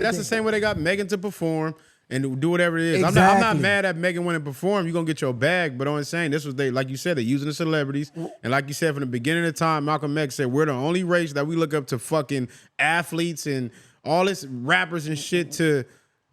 That's the same way they got Megan to perform and do whatever it is. Exactly. I'm not mad at Megan when it perform. You're gonna get your bag, but I'm saying this was like you said, they're using the celebrities. And like you said, from the beginning of the time, Malcolm X said we're the only race that we look up to fucking athletes and all this rappers and shit to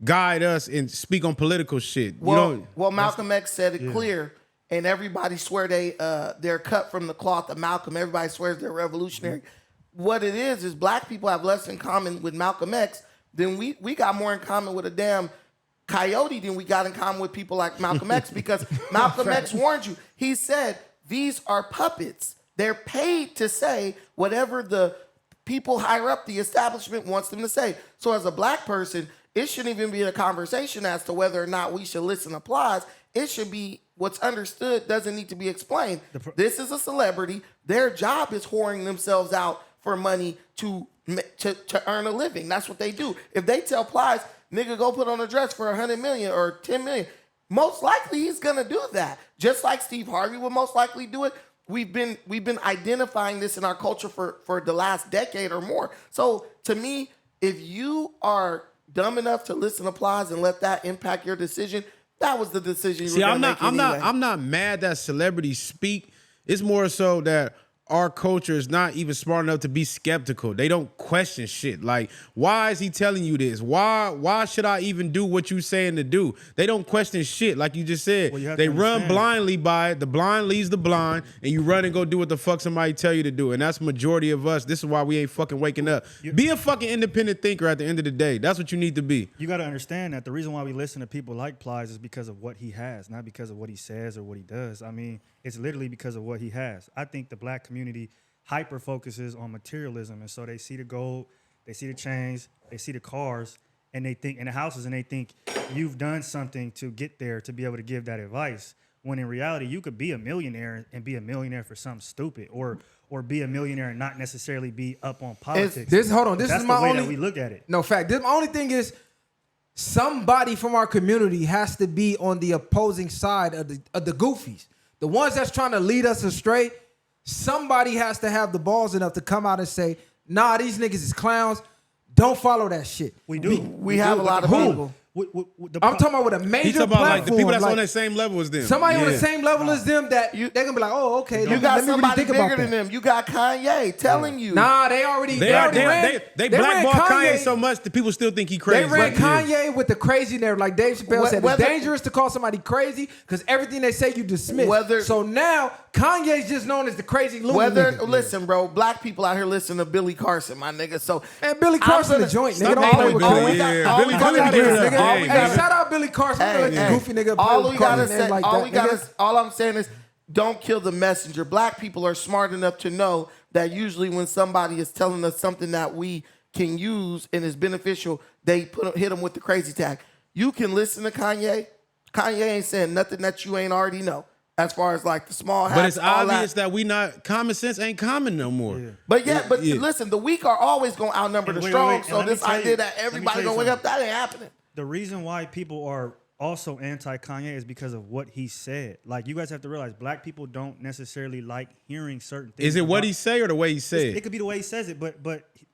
guide us and speak on political shit. Well, Malcolm X said it clear, and everybody swear they're cut from the cloth of Malcolm. Everybody swears they're revolutionary. What it is black people have less in common with Malcolm X than we got more in common with a damn coyote than we got in common with people like Malcolm X, because Malcolm X warned you. He said, these are puppets. They're paid to say whatever the people higher up the establishment wants them to say. So as a black person, it shouldn't even be a conversation as to whether or not we should listen to Plies. It should be what's understood doesn't need to be explained. This is a celebrity. Their job is whoring themselves out for money to earn a living. That's what they do. If they tell Plies, nigga, go put on a dress for 100 million or 10 million, most likely he's gonna do that. Just like Steve Harvey would most likely do it. We've been identifying this in our culture for the last decade or more. So to me, if you are dumb enough to listen to Plies and let that impact your decision, that was the decision you were gonna make anyway. I'm not mad that celebrities speak. It's more so that our culture is not even smart enough to be skeptical. They don't question shit. Like, why is he telling you this? Why should I even do what you saying to do? They don't question shit. Like you just said, they run blindly by it. The blind leads the blind, and you run and go do what the fuck somebody tell you to do. And that's the majority of us. This is why we ain't fucking waking up. Be a fucking independent thinker at the end of the day. That's what you need to be. You got to understand that the reason why we listen to people like Plies is because of what he has, not because of what he says or what he does. I mean, it's literally because of what he has. I think the black community hyper focuses on materialism, and so they see the gold, they see the chains, they see the cars, and they think in the houses, and they think you've done something to get there to be able to give that advice. When in reality, you could be a millionaire and be a millionaire for something stupid, or be a millionaire and not necessarily be up on politics. This is my only. That's the way that we look at it. No fact. My only thing is, somebody from our community has to be on the opposing side of the goofies. The ones that's trying to lead us astray, somebody has to have the balls enough to come out and say, nah, these niggas is clowns. Don't follow that shit. We do. We have a lot of people. I'm talking about with a major He's talking about platform. like the people that's on that same level as them. Somebody on the same level as them that they're gonna be like, oh, okay. You got somebody bigger than them. You got Kanye telling you. Nah, they blackball Kanye so much that people still think he crazy. They ran Kanye with the crazy narrative. Like Dave Chappelle said, it's dangerous to call somebody crazy because everything they say you dismiss. So now Kanye's just known as the crazy loser. Listen, bro, black people out here listen to Billy Carson, my nigga. So and Billy Carson the joint, nigga. Shout out Billy Carson. Goofy nigga. All I'm saying is, don't kill the messenger. Black people are smart enough to know that usually when somebody is telling us something that we can use and is beneficial, they hit them with the crazy tag. You can listen to Kanye. Kanye ain't saying nothing that you ain't already know. As far as like the small hats, but it's obvious that we not common sense ain't common no more. Yeah. But listen, the weak are always gonna outnumber the strong. So this idea that everybody gonna wake up, that ain't happening. The reason why people are also anti-Kanye is because of what he said. Like, you guys have to realize black people don't necessarily like hearing certain things. Is it what he say or the way he said it? It could be the way he says it, but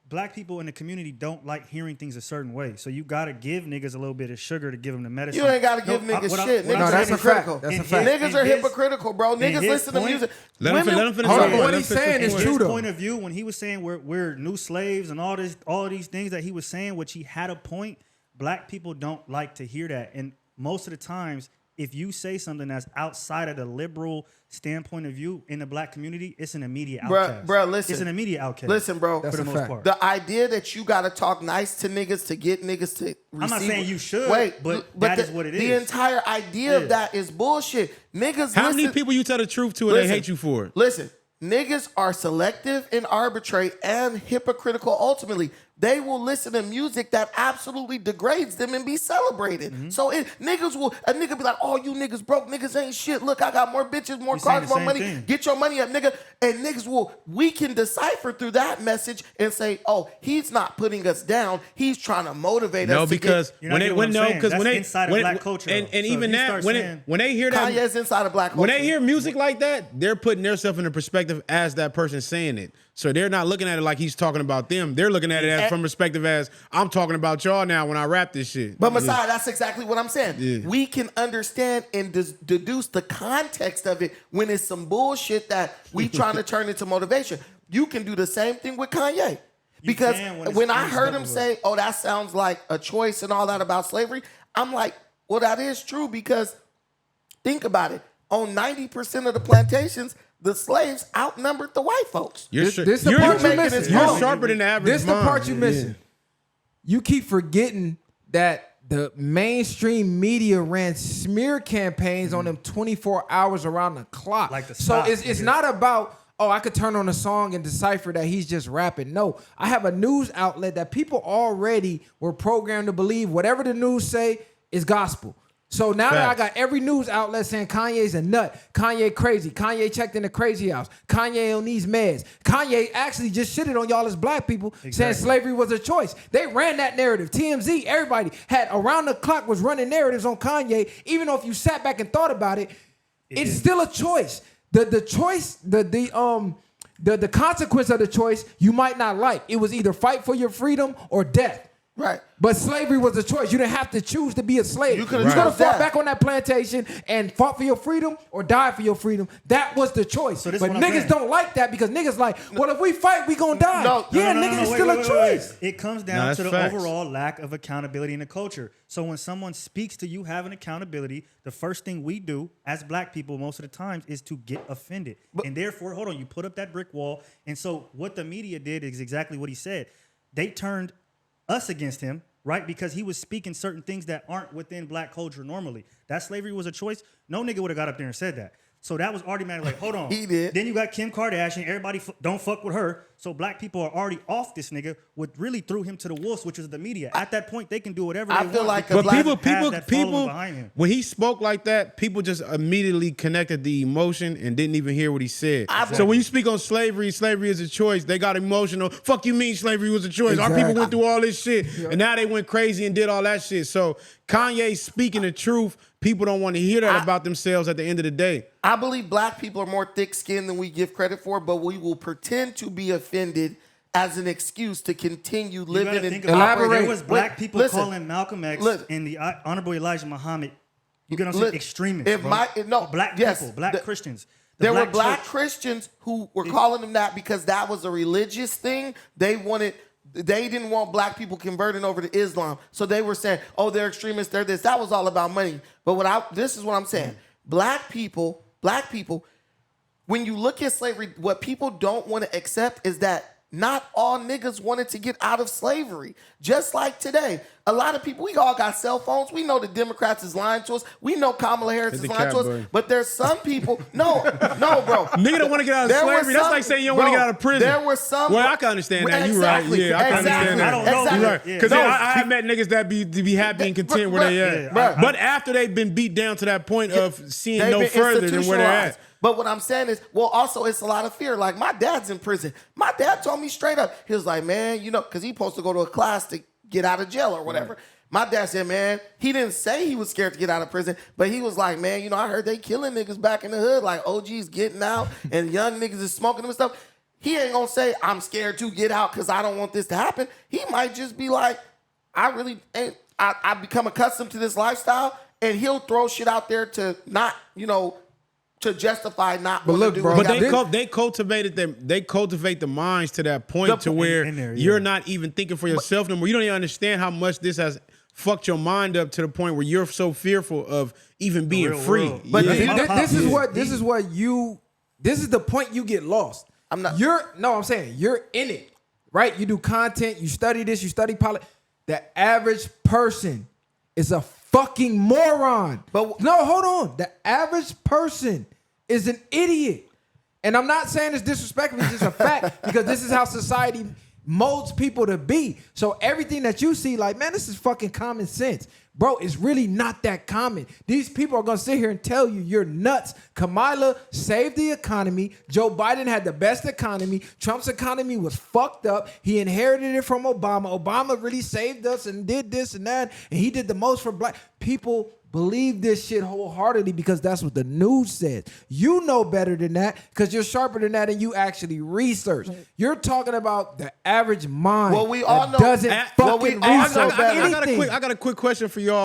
black people in the community don't like hearing things a certain way. So you got to give niggas a little bit of sugar to give them the medicine. You ain't got to give niggas shit. Niggas that's hypocritical. That's a fact. Niggas are hypocritical, bro. Niggas listen to music. Let him finish. What he's saying is true, though. Point of view, when he was saying we're new slaves and all of these things that he was saying, which he had a point, black people don't like to hear that. And most of the times, if you say something that's outside of the liberal standpoint of view in the black community, it's an immediate outcast. Bro, listen. It's an immediate outcast. Listen, bro. That's for the most part. The idea that you got to talk nice to niggas to get niggas to receive. I'm not saying you should, but that is what it is. The entire idea of that is bullshit. Niggas How many people you tell the truth to and they hate you for it? Listen, niggas are selective and arbitrary and hypocritical ultimately. They will listen to music that absolutely degrades them and be celebrated. Mm-hmm. So a nigga be like, oh, you niggas broke, niggas ain't shit. Look, I got more bitches, more cars, more money. Thing. Get your money up, nigga. And we can decipher through that message and say, oh, he's not putting us down. He's trying to motivate us. No, because when they inside of black culture, and even that when they hear that Kanye's inside of black culture. When they hear music like that, they're putting themselves in the perspective as that person saying it. So they're not looking at it like he's talking about them. They're looking at it as from perspective as I'm talking about y'all now when I rap this shit. But Messiah, that's exactly what I'm saying. Yeah. We can understand and deduce the context of it when it's some bullshit that we trying to turn into motivation. You can do the same thing with Kanye. Because when I heard him say, oh, that sounds like a choice and all that about slavery, I'm like, well, that is true because think about it. On 90% of the plantations, the slaves outnumbered the white folks. This the part you missing. You're sharper than the average. This the part you missing. You keep forgetting that the mainstream media ran smear campaigns on them 24 hours around the clock. Like the so stop, it's not about, oh, I could turn on a song and decipher that he's just rapping. No, I have a news outlet that people already were programmed to believe whatever the news say is gospel. So now that I got every news outlet saying Kanye's a nut, Kanye crazy, Kanye checked in the crazy house, Kanye on these meds. Kanye actually just shitted on y'all as black people saying slavery was a choice. They ran that narrative. TMZ, everybody had around the clock was running narratives on Kanye. Even though if you sat back and thought about it, it's still a choice. The choice, the consequence of the choice you might not like. It was either fight for your freedom or death. Right. But slavery was a choice. You didn't have to choose to be a slave. You could have fought back on that plantation and fought for your freedom or died for your freedom. That was the choice. But niggas don't like that because niggas like, well, if we fight, we gonna die. Nigga, it's still a choice. It comes down to the overall lack of accountability in the culture. So when someone speaks to you having accountability, the first thing we do as black people most of the times is to get offended. And therefore, hold on, you put up that brick wall. And so what the media did is exactly what he said. They turned us against him, right? Because he was speaking certain things that aren't within black culture normally. That slavery was a choice. No nigga would have got up there and said that. So that was automatically like, hold on. He did. Then you got Kim Kardashian. Everybody don't fuck with her. So black people are already off this nigga. What really threw him to the wolves, which is the media. At that point, they can do whatever they want. I feel like but people, when he spoke like that, people just immediately connected the emotion and didn't even hear what he said. So when you speak on slavery is a choice. They got emotional. Fuck you mean slavery was a choice? Our people went through all this shit, and now they went crazy and did all that shit. So Kanye speaking the truth. People don't want to hear that about themselves at the end of the day. I believe black people are more thick-skinned than we give credit for, but we will pretend to be offended as an excuse to continue living and elaborate. There was black people calling Malcolm X and the Honorable Elijah Muhammad, you get what I'm saying, extremists. Black Christians. There were black Christians who were calling them that because that was a religious thing. They didn't want black people converting over to Islam. So they were saying, oh, they're extremists, they're this. That was all about money. But this is what I'm saying. Black people, when you look at slavery, what people don't want to accept is that not all niggas wanted to get out of slavery. Just like today. A lot of people, we all got cell phones. We know the Democrats is lying to us. We know Kamala Harris is lying to us. But there's some people, no, bro. Nigga don't want to get out of slavery. That's like saying you don't want to get out of prison. There were some. Well, I can understand that. You're right. Yeah, I can understand that. I don't know. You're right. Because I have met niggas that be happy and content where they at. But after they've been beat down to that point of seeing no further than where they're at. But what I'm saying is, well, also it's a lot of fear. Like my dad's in prison. My dad told me straight up, he was like, man, because he's supposed to go to a class to get out of jail or whatever. Right. My dad said, man, he didn't say he was scared to get out of prison, but he was like, man, I heard they killing niggas back in the hood, like OG's getting out and young niggas is smoking them and stuff. He ain't gonna say, I'm scared to get out because I don't want this to happen. He might just be like, I become accustomed to this lifestyle, and he'll throw shit out there to not, to justify not. But look, bro. But they cultivated them. They cultivate the minds to that point to where you're not even thinking for yourself no more. You don't even understand how much this has fucked your mind up to the point where you're so fearful of even being free. World. But this is the point you get lost. I'm saying you're in it, right? You do content, you study this, you study politics. The average person is a fucking moron. But no, hold on. The average person is an idiot. And I'm not saying it's disrespectful, it's just a fact because this is how society molds people to be. So everything that you see, like, man, this is fucking common sense. Bro, it's really not that common. These people are going to sit here and tell you you're nuts. Kamala saved the economy. Joe Biden had the best economy. Trump's economy was fucked up. He inherited it from Obama. Obama really saved us and did this and that. And he did the most for black people. believe this shit wholeheartedly because that's what the news says. You know better than that because you're sharper than that and you actually research. You're talking about the average mind. Well, we all know doesn't well, we fucking all know research better. anything. I got a quick question for y'all.